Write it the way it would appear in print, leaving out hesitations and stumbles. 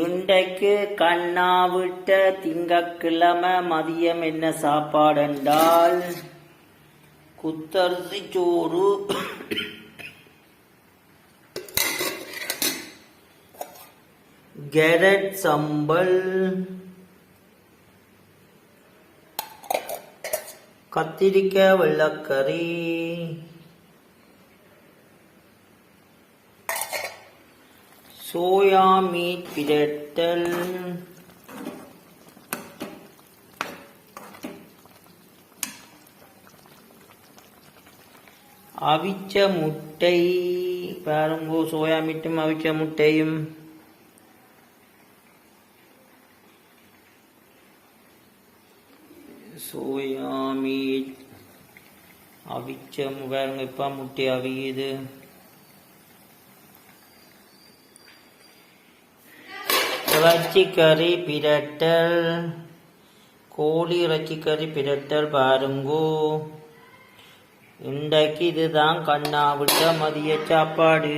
இன்றைக்கு கண்ணா விட்ட திங்கட்கிழமை மதியம் என்ன சாப்பாடு என்றால் குத்தரிசி சோறு, கேரட் சம்பல், கத்திரிக்காய் வெள்ளக்கறி, சோயா மீட் பிரட்டல், அவிச்ச முட்டை. பாருங்கோ, சோயா மீட்டும் அவிச்ச முட்டையும். சோயா மீட் அவிச்ச பாருங்க, இப்ப முட்டை அவியுது. இறைச்சிக்கறி பிரட்டல், கோழி இறைச்சிக்கறி பிரட்டல். பாருங்கோ, இன்றைக்கு இதுதான் கண்ணா விட்ட மதிய சாப்பாடு.